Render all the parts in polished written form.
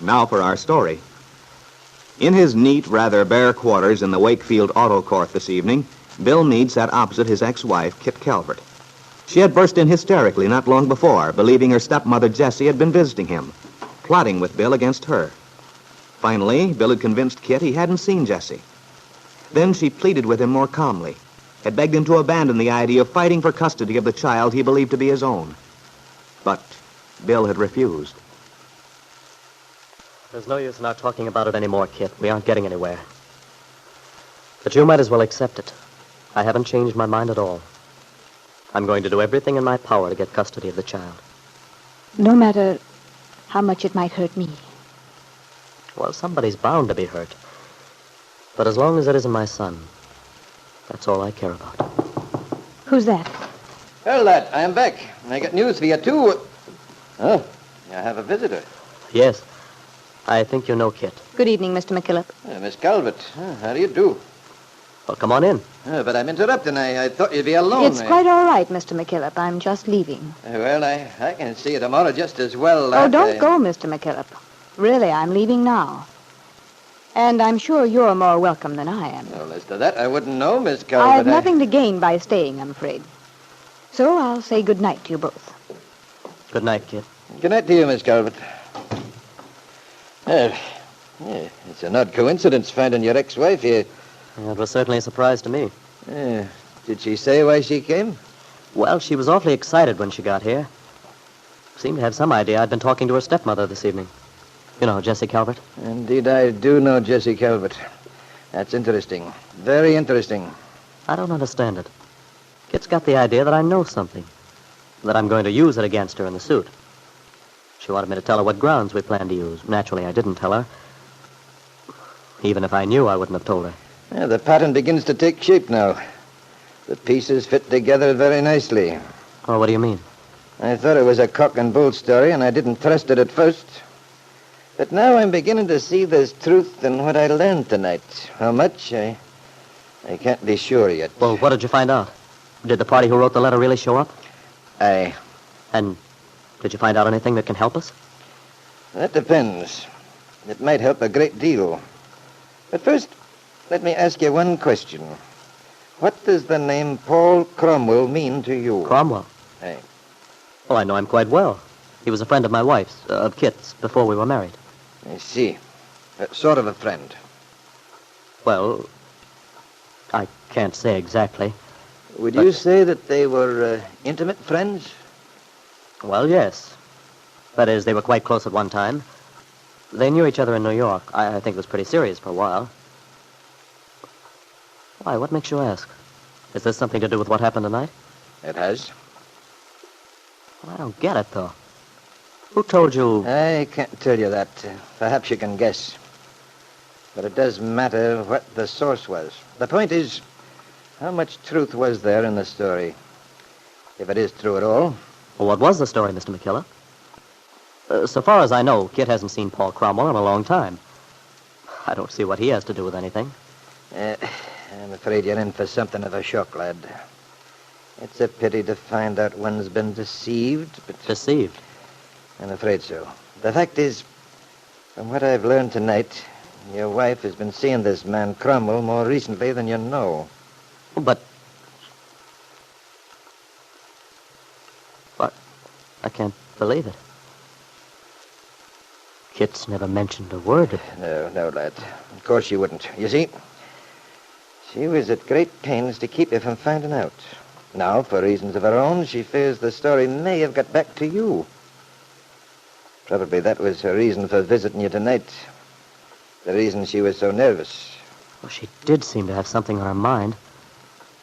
Now for our story. In his neat, rather bare quarters in the Wakefield Auto Court this evening, Bill Meade sat opposite his ex-wife, Kit Calvert. She had burst in hysterically not long before, believing her stepmother Jessie had been visiting him, plotting with Bill against her. Finally, Bill had convinced Kit he hadn't seen Jessie. Then she pleaded with him more calmly, had begged him to abandon the idea of fighting for custody of the child he believed to be his own. But Bill had refused. There's no use in our talking about it anymore, Kit. We aren't getting anywhere. But you might as well accept it. I haven't changed my mind at all. I'm going to do everything in my power to get custody of the child. No matter how much it might hurt me. Well, somebody's bound to be hurt. But as long as it isn't my son, that's all I care about. Who's that? Well, lad, I am back. I got news for you, too. Oh, I have a visitor. Yes. I think you know Kit. Good evening, Mr. McKillop. Miss Calvert. How do you do? Well, come on in. But I'm interrupting. I thought you'd be alone. It's quite all right, Mr. McKillop. I'm just leaving. Well, I can see you tomorrow just as well. Oh, don't go, Mr. McKillop. Really, I'm leaving now. And I'm sure you're more welcome than I am. Well, as to that, I wouldn't know, Miss Calvert. I have nothing to gain by staying, I'm afraid. So I'll say good night to you both. Good night, Kit. Good night to you, Miss Calvert. It's an odd coincidence finding your ex-wife here. It was certainly a surprise to me. Did she say why she came? Well, she was awfully excited when she got here. Seemed to have some idea I'd been talking to her stepmother this evening. You know, Jessie Calvert? Indeed, I do know Jessie Calvert. That's interesting. Very interesting. I don't understand it. Kit's got the idea that I know something. That I'm going to use it against her in the suit. She wanted me to tell her what grounds we planned to use. Naturally, I didn't tell her. Even if I knew, I wouldn't have told her. The pattern begins to take shape now. The pieces fit together very nicely. Oh, what do you mean? I thought it was a cock and bull story, and I didn't trust it at first. But now I'm beginning to see there's truth in what I learned tonight. How much, I can't be sure yet. Well, what did you find out? Did the party who wrote the letter really show up? Aye. And did you find out anything that can help us? That depends. It might help a great deal. But first, let me ask you one question. What does the name Paul Cromwell mean to you? Cromwell? Aye. Well, I know him quite well. He was a friend of my wife's, of Kit's, before we were married. I see. Sort of a friend. Well, I can't say exactly. Would you say that they were intimate friends? Well, yes. That is, they were quite close at one time. They knew each other in New York. I think it was pretty serious for a while. Why, what makes you ask? Is this something to do with what happened tonight? It has. Well, I don't get it, though. Who told you... I can't tell you that. Perhaps you can guess. But it does matter what the source was. The point is, how much truth was there in the story? If it is true at all. Well, what was the story, Mr. McKillop? So far as I know, Kit hasn't seen Paul Cromwell in a long time. I don't see what he has to do with anything. I'm afraid you're in for something of a shock, lad. It's a pity to find out one's been deceived, but... Deceived? I'm afraid so. The fact is, from what I've learned tonight, your wife has been seeing this man Cromwell more recently than you know. But I can't believe it. Kit's never mentioned a word of it. No, lad. Of course she wouldn't. You see, she was at great pains to keep you from finding out. Now, for reasons of her own, she fears the story may have got back to you. Probably that was her reason for visiting you tonight. The reason she was so nervous. Well, she did seem to have something on her mind.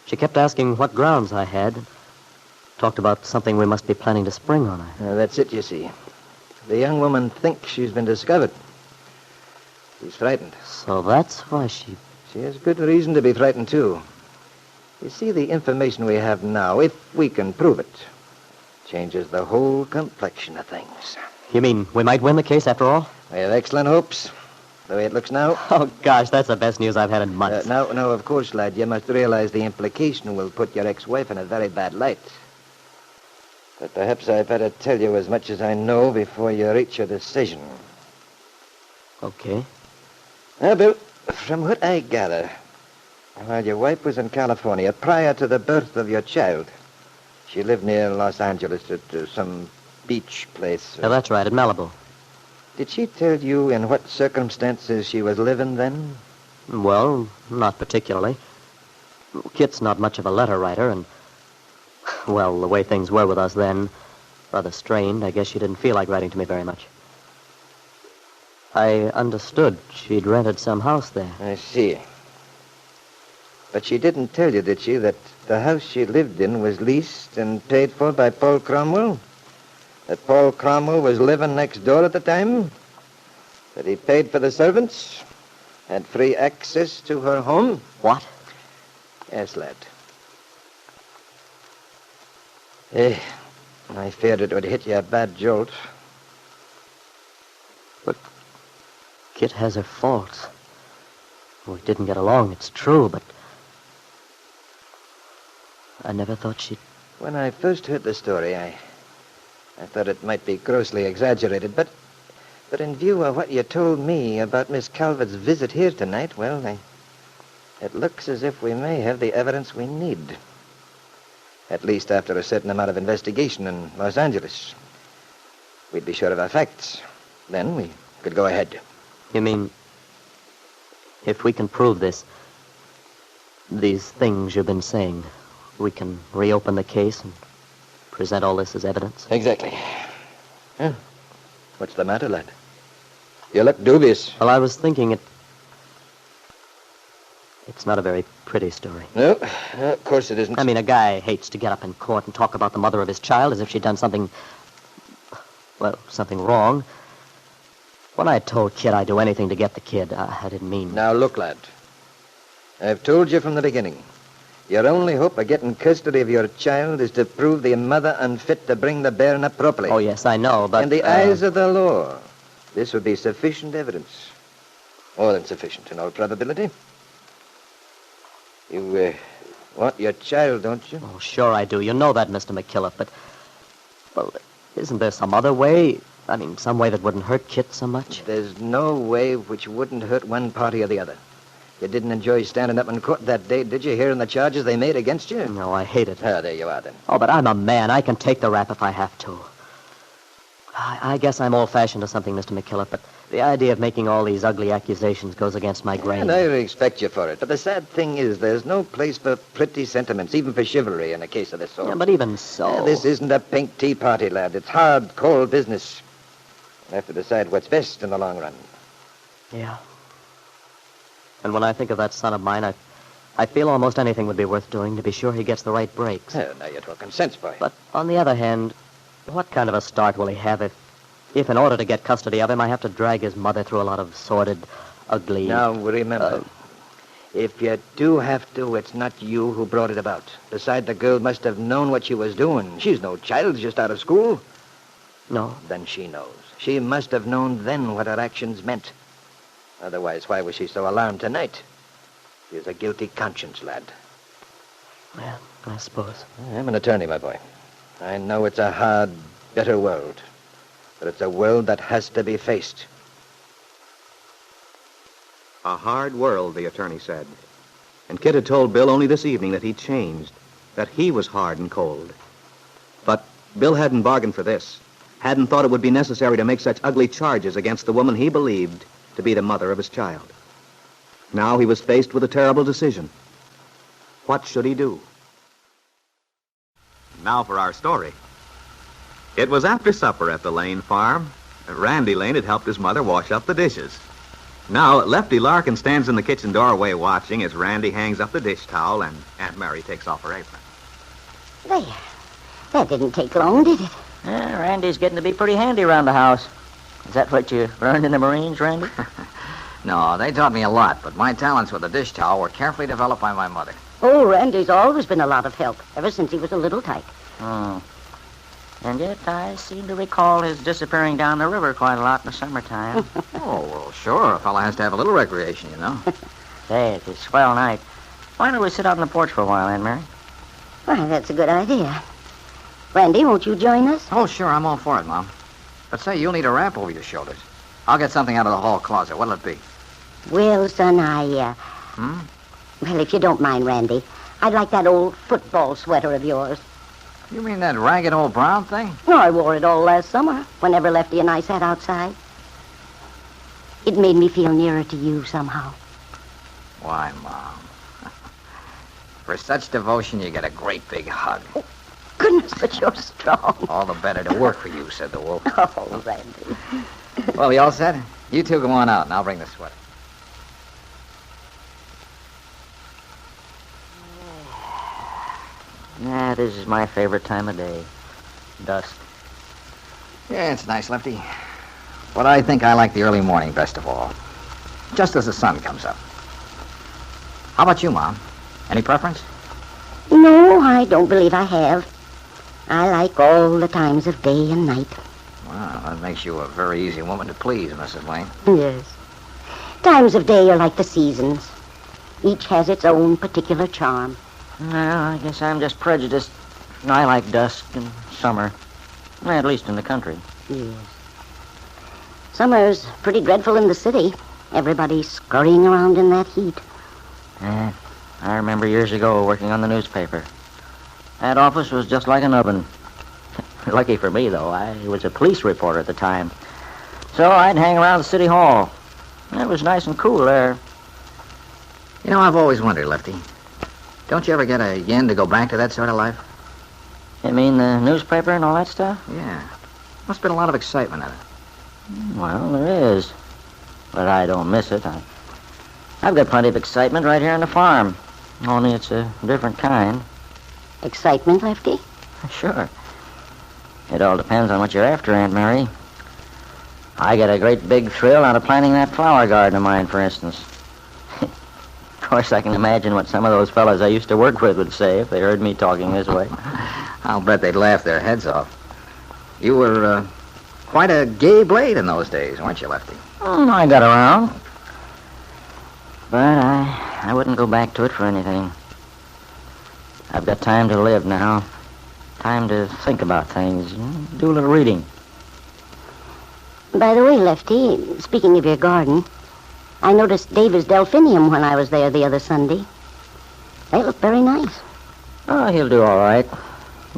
She kept asking what grounds I had. Talked about something we must be planning to spring on her. That's it, you see. The young woman thinks she's been discovered. She's frightened. So that's why she... She has good reason to be frightened, too. You see, the information we have now, if we can prove it, changes the whole complexion of things. You mean we might win the case after all? We have excellent hopes, the way it looks now. Oh, gosh, that's the best news I've had in months. Now, of course, lad, you must realize the implication will put your ex-wife in a very bad light. But perhaps I'd better tell you as much as I know before you reach a decision. Okay. Now, Bill, from what I gather, while your wife was in California prior to the birth of your child, she lived near Los Angeles at some beach place. Yeah, that's right, at Malibu. Did she tell you in what circumstances she was living then? Well, not particularly. Kit's not much of a letter writer, and, well, the way things were with us then, rather strained. I guess she didn't feel like writing to me very much. I understood she'd rented some house there. I see. But she didn't tell you, did she, that the house she lived in was leased and paid for by Paul Cromwell? That Paul Cromwell was living next door at the time? That he paid for the servants? Had free access to her home? What? Yes, lad. I feared it would hit you a bad jolt. But Kit has her faults. We didn't get along, it's true, but I never thought she'd... When I first heard the story, I thought it might be grossly exaggerated, but in view of what you told me about Miss Calvert's visit here tonight, well, it looks as if we may have the evidence we need. At least after a certain amount of investigation in Los Angeles. We'd be sure of our facts. Then we could go ahead. You mean, if we can prove this, these things you've been saying, we can reopen the case and present all this as evidence? Exactly. Huh? What's the matter, lad? You look dubious. Well, I was thinking it's not a very pretty story. No, of course it isn't. I mean, a guy hates to get up in court and talk about the mother of his child as if she'd done something wrong. When I told Kit I'd do anything to get the kid, I didn't mean... Now, look, lad. I've told you from the beginning. Your only hope of getting custody of your child is to prove the mother unfit to bring the bairn up properly. Oh, yes, I know, but... In the eyes of the law, this would be sufficient evidence. More than sufficient, in all probability. You want your child, don't you? Oh, sure I do. You know that, Mr. McKillop, but... Well, isn't there some other way? I mean, some way that wouldn't hurt Kit so much? There's no way which wouldn't hurt one party or the other. You didn't enjoy standing up in court that day, did you, hearing the charges they made against you? No, I hate it. Ah, there you are, then. Oh, but I'm a man. I can take the rap if I have to. I guess I'm old-fashioned or something, Mr. McKillop, but the idea of making all these ugly accusations goes against my grain. And I respect you for it, but the sad thing is there's no place for pretty sentiments, even for chivalry in a case of this sort. Yeah, but even so... This isn't a pink tea party, lad. It's hard, cold business. You have to decide what's best in the long run. Yeah. And when I think of that son of mine, I feel almost anything would be worth doing to be sure he gets the right breaks. Oh, now you're talking sense, boy. But on the other hand, what kind of a start will he have if in order to get custody of him, I have to drag his mother through a lot of sordid, ugly... Now, remember, if you do have to, it's not you who brought it about. Besides, the girl must have known what she was doing. She's no child, just out of school. No. Then she knows. She must have known then what her actions meant. Otherwise, why was she so alarmed tonight? She has a guilty conscience, lad. Well, I suppose. I'm an attorney, my boy. I know it's a hard, bitter world. But it's a world that has to be faced. A hard world, the attorney said. And Kit had told Bill only this evening that he'd changed, that he was hard and cold. But Bill hadn't bargained for this, hadn't thought it would be necessary to make such ugly charges against the woman he believed to be the mother of his child. Now he was faced with a terrible decision. What should he do? Now for our story. It was after supper at the Lane farm. Randy Lane had helped his mother wash up the dishes. Now, Lefty Larkin stands in the kitchen doorway watching as Randy hangs up the dish towel and Aunt Mary takes off her apron. There. That didn't take long, did it? Yeah, Randy's getting to be pretty handy around the house. Is that what you learned in the Marines, Randy? No, they taught me a lot, but my talents with the dish towel were carefully developed by my mother. Oh, Randy's always been a lot of help, ever since he was a little tyke. Oh. And yet I seem to recall his disappearing down the river quite a lot in the summertime. Oh, well, sure. A fella has to have a little recreation, you know. Say, it's a swell night. Why don't we sit out on the porch for a while, Aunt Mary? Why, that's a good idea. Randy, won't you join us? Oh, sure, I'm all for it, Mom. But say, you'll need a wrap over your shoulders. I'll get something out of the hall closet. What'll it be? Well, son, Hmm? Well, if you don't mind, Randy, I'd like that old football sweater of yours. You mean that ragged old brown thing? No, I wore it all last summer, whenever Lefty and I sat outside. It made me feel nearer to you somehow. Why, Mom? For such devotion, you get a great big hug. Oh, goodness, but you're strong. All the better to work for you, said the wolf. Oh, Randy. Well, you all set? You two go on out, and I'll bring the sweater. Yeah, this is my favorite time of day. Dusk. Yeah, it's nice, Lefty. But I think I like the early morning best of all. Just as the sun comes up. How about you, Mom? Any preference? No, I don't believe I have. I like all the times of day and night. Wow, that makes you a very easy woman to please, Mrs. Lane. Yes. Times of day are like the seasons. Each has its own particular charm. Well, I guess I'm just prejudiced. I like dusk and summer. At least in the country. Yes. Summer's pretty dreadful in the city. Everybody scurrying around in that heat. I remember years ago working on the newspaper. That office was just like an oven. Lucky for me, though, I was a police reporter at the time. So I'd hang around the city hall. It was nice and cool there. You know, I've always wondered, Lefty. Don't you ever get a yen to go back to that sort of life? You mean the newspaper and all that stuff? Yeah. Must have been a lot of excitement in it. Well, there is. But I don't miss it. I've got plenty of excitement right here on the farm. Only it's a different kind. Excitement, Lefty? Sure. It all depends on what you're after, Aunt Mary. I get a great big thrill out of planting that flower garden of mine, for instance. Of course, I can imagine what some of those fellas I used to work with would say if they heard me talking this way. I'll bet they'd laugh their heads off. You were quite a gay blade in those days, weren't you, Lefty? I got around. But I wouldn't go back to it for anything. I've got time to live now. Time to think about things. Do a little reading. By the way, Lefty, speaking of your garden, I noticed David's delphinium when I was there the other Sunday. They look very nice. Oh, he'll do all right.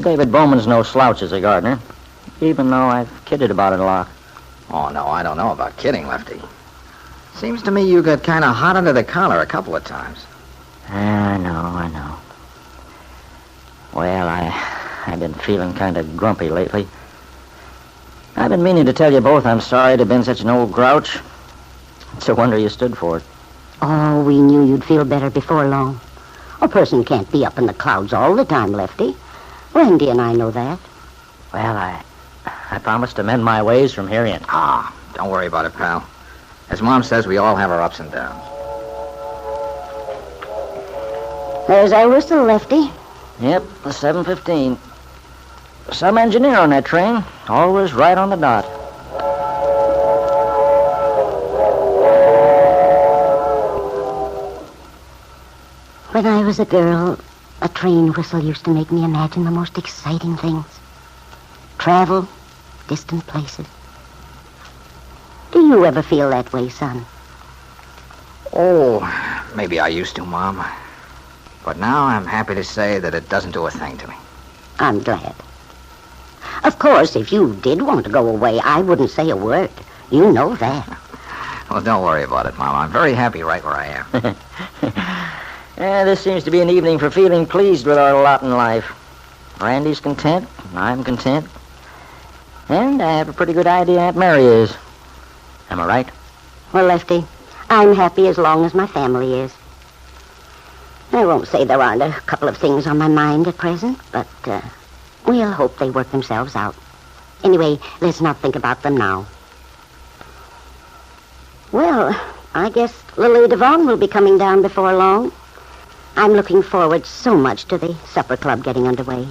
David Bowman's no slouch as a gardener, even though I've kidded about it a lot. Oh, no, I don't know about kidding, Lefty. Seems to me you got kind of hot under the collar a couple of times. I know. Well, I've been feeling kind of grumpy lately. I've been meaning to tell you both I'm sorry to have been such an old grouch. It's a wonder you stood for it. Oh, we knew you'd feel better before long. A person can't be up in the clouds all the time, Lefty. Randy and I know that. Well, I promised to mend my ways from here in. Don't worry about it, pal. As Mom says, we all have our ups and downs. There's our whistle, Lefty. Yep, the 7:15. Some engineer on that train. Always right on the dot. When I was a girl, a train whistle used to make me imagine the most exciting things. Travel, distant places. Do you ever feel that way, son? Oh, maybe I used to, Mom. But now I'm happy to say that it doesn't do a thing to me. I'm glad. Of course, if you did want to go away, I wouldn't say a word. You know that. Well, don't worry about it, Mom. I'm very happy right where I am. This seems to be an evening for feeling pleased with our lot in life. Randy's content, I'm content. And I have a pretty good idea Aunt Mary is. Am I right? Well, Lefty, I'm happy as long as my family is. I won't say there aren't a couple of things on my mind at present, but we'll hope they work themselves out. Anyway, let's not think about them now. Well, I guess Lily Devon will be coming down before long. I'm looking forward so much to the supper club getting underway.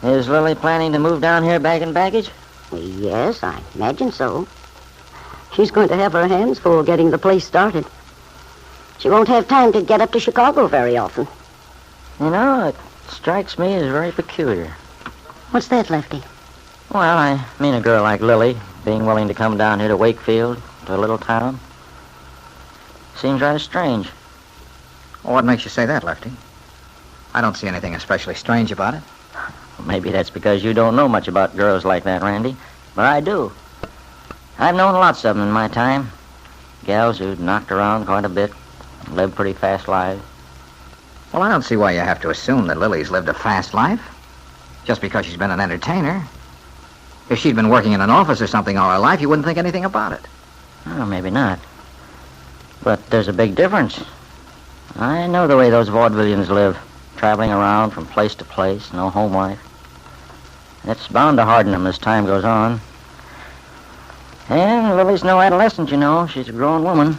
Is Lily planning to move down here bagging baggage? Well, yes, I imagine so. She's going to have her hands full getting the place started. She won't have time to get up to Chicago very often. You know, it strikes me as very peculiar. What's that, Lefty? Well, I mean a girl like Lily being willing to come down here to Wakefield, to a little town. Seems rather strange. Well, what makes you say that, Lefty? I don't see anything especially strange about it. Maybe that's because you don't know much about girls like that, Randy. But I do. I've known lots of them in my time. Gals who'd knocked around quite a bit, lived pretty fast lives. Well, I don't see why you have to assume that Lily's lived a fast life. Just because she's been an entertainer. If she'd been working in an office or something all her life, you wouldn't think anything about it. Oh, maybe not. But there's a big difference. I know the way those vaudevillians live, traveling around from place to place, no home life. It's bound to harden them as time goes on. And Lily's no adolescent, you know. She's a grown woman.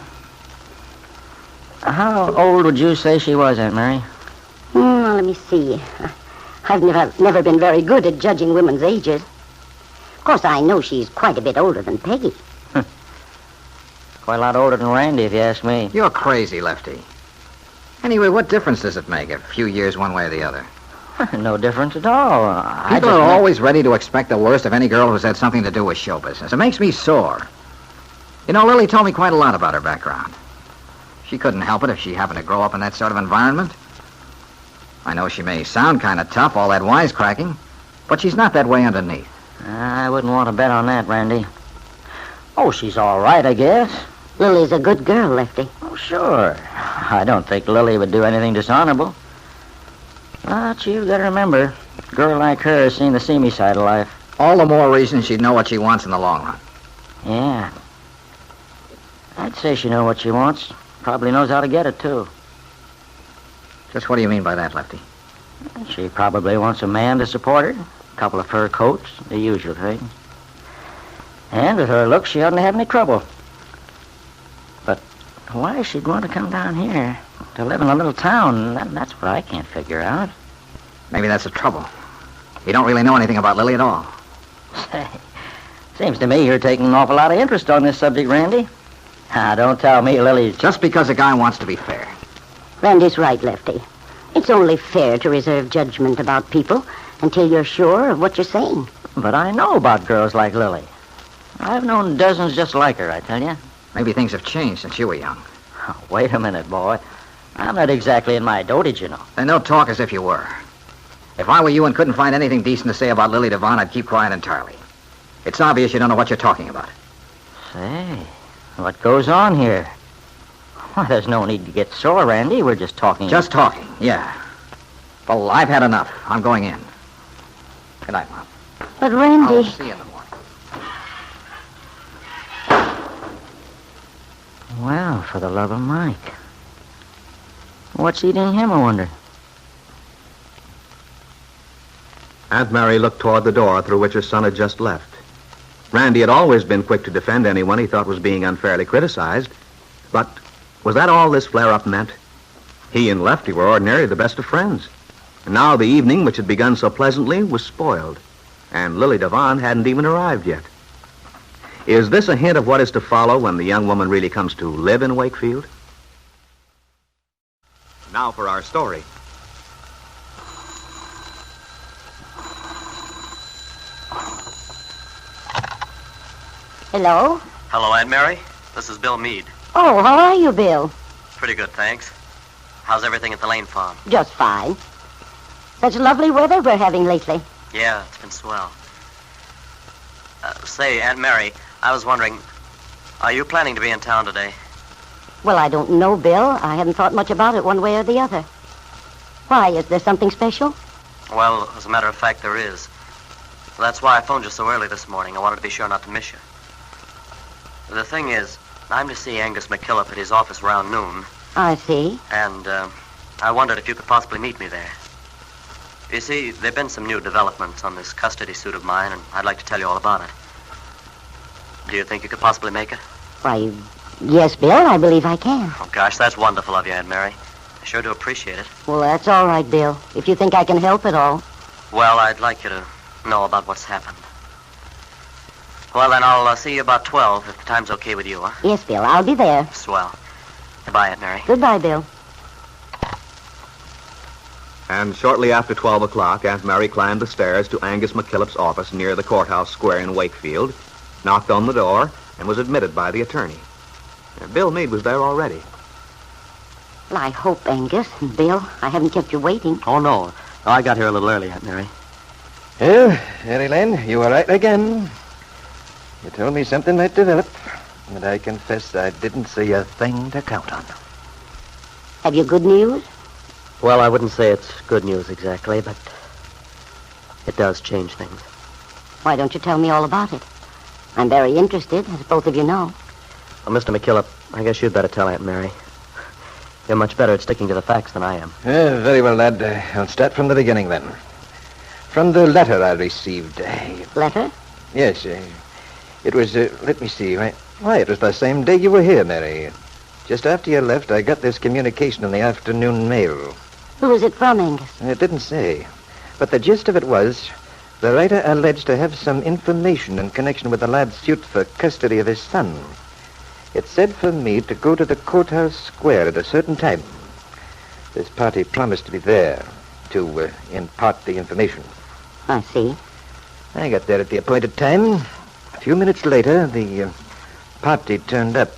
How old would you say she was, Aunt Mary? Well, let me see. I've never been very good at judging women's ages. Of course, I know she's quite a bit older than Peggy. Quite a lot older than Randy, if you ask me. You're crazy, Lefty. Anyway, what difference does it make? A few years one way or the other? No difference at all. People are always ready to expect the worst of any girl who's had something to do with show business. It makes me sore. You know, Lily told me quite a lot about her background. She couldn't help it if she happened to grow up in that sort of environment. I know she may sound kind of tough, all that wisecracking, but she's not that way underneath. I wouldn't want to bet on that, Randy. Oh, she's all right, I guess. Lily's a good girl, Lefty. Oh, sure. I don't think Lily would do anything dishonorable. But you've got to remember, a girl like her has seen the seamy side of life. All the more reason she'd know what she wants in the long run. Yeah. I'd say she knows what she wants. Probably knows how to get it, too. Just what do you mean by that, Lefty? She probably wants a man to support her. A couple of fur coats, the usual thing. And with her looks, she oughtn't to have any trouble. But why she'd want to come down here to live in a little town, that's what I can't figure out. Maybe that's the trouble. You don't really know anything about Lily at all. Say, seems to me you're taking an awful lot of interest on this subject, Randy. Ah, don't tell me Lily's... Just because a guy wants to be fair. Randy's right, Lefty. It's only fair to reserve judgment about people until you're sure of what you're saying. But I know about girls like Lily. I've known dozens just like her, I tell you. Maybe things have changed since you were young. Oh, wait a minute, boy. I'm not exactly in my dotage, you know. Then don't talk as if you were. If I were you and couldn't find anything decent to say about Lily Devon, I'd keep quiet entirely. It's obvious you don't know what you're talking about. Say, what goes on here? Well, there's no need to get sore, Randy. We're just talking. Just talking, yeah. Well, I've had enough. I'm going in. Good night, Mom. But, Randy... I'll see you in the morning. Well, for the love of Mike. What's eating him, I wonder? Aunt Mary looked toward the door through which her son had just left. Randy had always been quick to defend anyone he thought was being unfairly criticized. But was that all this flare-up meant? He and Lefty were ordinarily the best of friends. And now the evening, which had begun so pleasantly, was spoiled. And Lily Devon hadn't even arrived yet. Is this a hint of what is to follow when the young woman really comes to live in Wakefield? Now for our story. Hello? Hello, Aunt Mary. This is Bill Meade. Oh, how are you, Bill? Pretty good, thanks. How's everything at the Lane Farm? Just fine. Such lovely weather we're having lately. Yeah, it's been swell. Say, Aunt Mary, I was wondering, are you planning to be in town today? Well, I don't know, Bill. I haven't thought much about it one way or the other. Why, is there something special? Well, as a matter of fact, there is. That's why I phoned you so early this morning. I wanted to be sure not to miss you. The thing is, I'm to see Angus McKillop at his office around noon. I see. And I wondered if you could possibly meet me there. You see, there have been some new developments on this custody suit of mine, and I'd like to tell you all about it. Do you think you could possibly make it? Why, yes, Bill, I believe I can. Oh, gosh, that's wonderful of you, Aunt Mary. I sure do appreciate it. Well, that's all right, Bill, if you think I can help at all. Well, I'd like you to know about what's happened. Well, then I'll see you about 12, if the time's okay with you, huh? Yes, Bill, I'll be there. Swell. Goodbye, Aunt Mary. Goodbye, Bill. And shortly after 12 o'clock, Aunt Mary climbed the stairs to Angus McKillop's office near the courthouse square in Wakefield, knocked on the door, and was admitted by the attorney. Bill Meade was there already. Well, I hope, Angus and Bill, I haven't kept you waiting. Oh, no. I got here a little early, Aunt Mary. Well, Mary Lane, you were right again. You told me something might develop, but I confess I didn't see a thing to count on. Have you good news? Well, I wouldn't say it's good news exactly, but it does change things. Why don't you tell me all about it? I'm very interested, as both of you know. Well, Mr. McKillop, I guess you'd better tell Aunt Mary. You're much better at sticking to the facts than I am. Very well, lad. I'll start from the beginning, then. From the letter I received. Letter? Yes, it was, let me see. Why, it was the same day you were here, Mary. Just after you left, I got this communication in the afternoon mail. Who was it from, Angus? It didn't say. But the gist of it was, the writer alleged to have some information in connection with the lad's suit for custody of his son. It said for me to go to the courthouse square at a certain time. This party promised to be there to impart the information. I see. I got there at the appointed time. A few minutes later, the party turned up.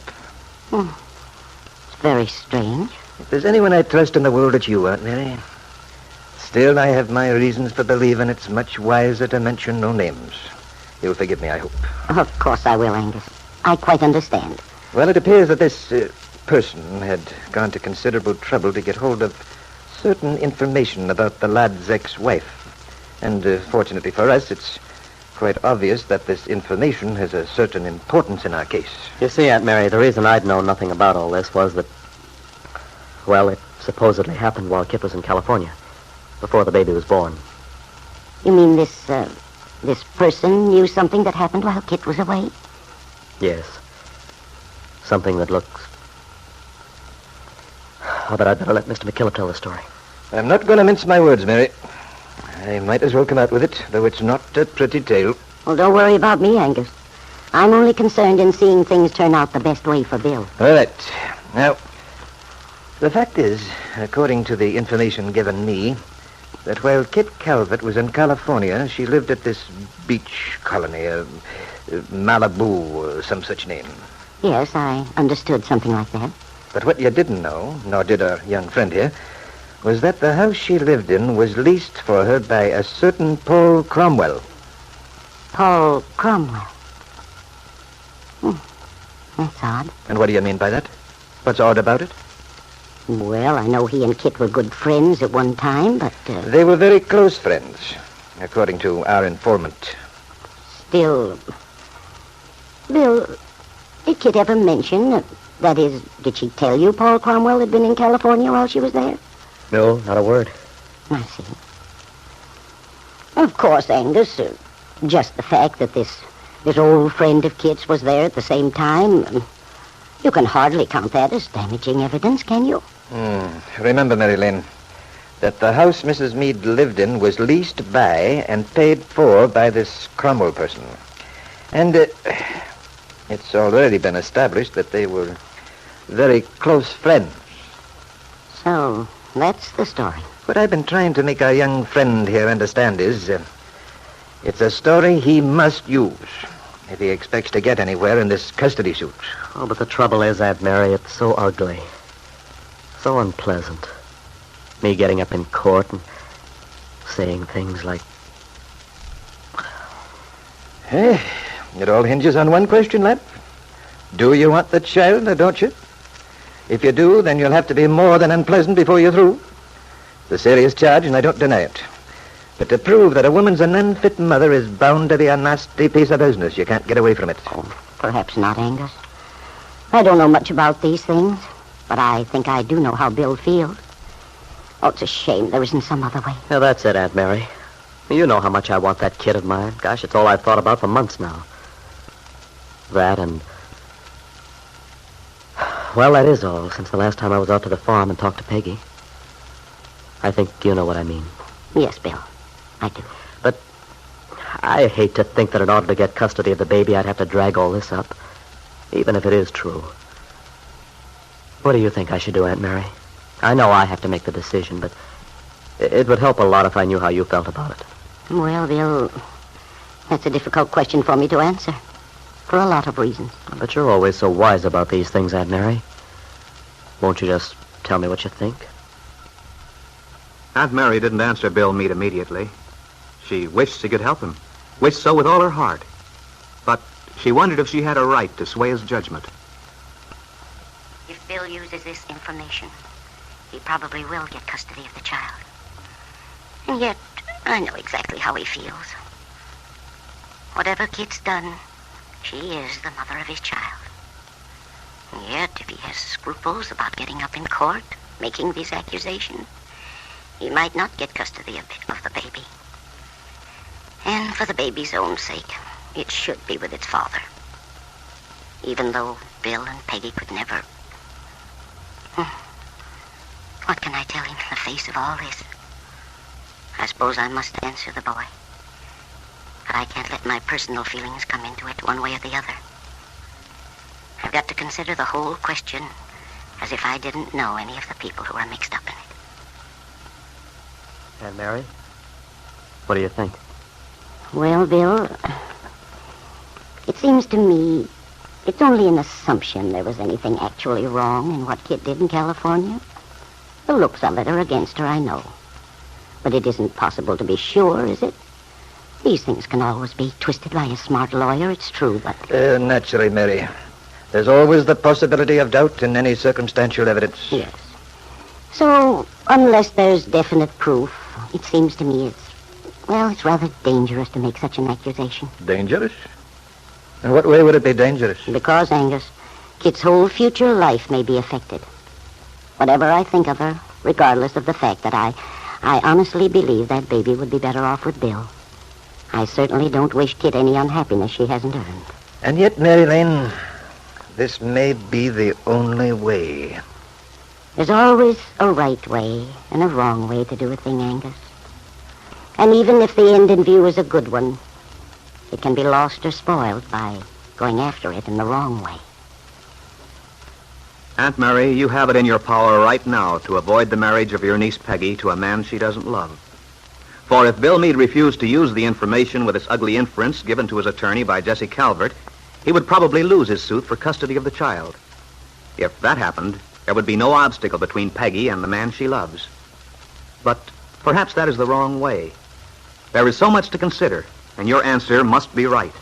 It's very strange. If there's anyone I trust in the world, it's you, Aunt Mary. Still, I have my reasons for believing it's much wiser to mention no names. You'll forgive me, I hope. Of course I will, Angus. I quite understand. Well, it appears that this person had gone to considerable trouble to get hold of certain information about the lad's ex-wife. And fortunately for us, it's quite obvious that this information has a certain importance in our case. You see, Aunt Mary, the reason I'd known nothing about all this was that, well, it supposedly happened while Kit was in California, before the baby was born. You mean this person knew something that happened while Kit was away? Yes. Something that looks... Oh, but I'd better let Mr. McKillop tell the story. I'm not going to mince my words, Mary. I might as well come out with it, though it's not a pretty tale. Well, don't worry about me, Angus. I'm only concerned in seeing things turn out the best way for Bill. All right. Now, the fact is, according to the information given me, that while Kit Calvert was in California, she lived at this beach colony, Malibu, or some such name. Yes, I understood something like that. But what you didn't know, nor did our young friend here, was that the house she lived in was leased for her by a certain Paul Cromwell. Paul Cromwell? That's odd. And what do you mean by that? What's odd about it? Well, I know he and Kit were good friends at one time, but... They were very close friends, according to our informant. Still... Bill, did Kit ever mention... That is, did she tell you Paul Cromwell had been in California while she was there? No, not a word. I see. Of course, Angus, just the fact that this old friend of Kit's was there at the same time, you can hardly count that as damaging evidence, can you? Remember, Mary Lane, that the house Mrs. Meade lived in was leased by and paid for by this Cromwell person. And it's already been established that they were very close friends. So, that's the story. What I've been trying to make our young friend here understand is, it's a story he must use if he expects to get anywhere in this custody suit. Oh, but the trouble is, Aunt Mary, it's so ugly. So unpleasant. Me getting up in court and saying things like... Hey, it all hinges on one question, lad. Do you want the child or don't you? If you do, then you'll have to be more than unpleasant before you're through. It's a serious charge, and I don't deny it. But to prove that a woman's an unfit mother is bound to be a nasty piece of business. You can't get away from it. Oh, perhaps not, Angus. I don't know much about these things, but I think I do know how Bill feels. Oh, it's a shame there isn't some other way. Yeah, that's it, Aunt Mary. You know how much I want that kid of mine. Gosh, it's all I've thought about for months now. That and... Well, that is all, since the last time I was out to the farm and talked to Peggy. I think you know what I mean. Yes, Bill, I do. But I hate to think that in order to get custody of the baby, I'd have to drag all this up, even if it is true. What do you think I should do, Aunt Mary? I know I have to make the decision, but it would help a lot if I knew how you felt about it. Well, Bill, that's a difficult question for me to answer. for a lot of reasons. But you're always so wise about these things, Aunt Mary. Won't you just tell me what you think? Aunt Mary didn't answer Bill Meade immediately. She wished she could help him, wished so with all her heart. But she wondered if she had a right to sway his judgment. If Bill uses this information, he probably will get custody of the child. And yet, I know exactly how he feels. Whatever Kit's done, she is the mother of his child. And yet, if he has scruples about getting up in court, making these accusations, he might not get custody of the baby. And for the baby's own sake, it should be with its father. Even though Bill and Peggy could never... What can I tell him in the face of all this? I suppose I must answer the boy. But I can't let my personal feelings come into it one way or the other. I've got to consider the whole question as if I didn't know any of the people who are mixed up in it. Aunt Mary, what do you think? Well, Bill, it seems to me it's only an assumption there was anything actually wrong in what Kit did in California. The looks of it are against her, I know. But it isn't possible to be sure, is it? These things can always be twisted by a smart lawyer, it's true, but... Naturally, Mary. There's always the possibility of doubt in any circumstantial evidence. Yes. So, unless there's definite proof, it seems to me it's rather dangerous to make such an accusation. Dangerous? In what way would it be dangerous? Because, Angus, Kit's whole future life may be affected. Whatever I think of her, regardless of the fact that I honestly believe that baby would be better off with Bill. I certainly don't wish Kit any unhappiness she hasn't earned. And yet, Mary Lane, this may be the only way. There's always a right way and a wrong way to do a thing, Angus. And even if the end in view is a good one, it can be lost or spoiled by going after it in the wrong way. Aunt Mary, you have it in your power right now to avoid the marriage of your niece Peggy to a man she doesn't love. For if Bill Meade refused to use the information with its ugly inference given to his attorney by Jesse Calvert, he would probably lose his suit for custody of the child. If that happened, there would be no obstacle between Peggy and the man she loves. But perhaps that is the wrong way. There is so much to consider, and your answer must be right.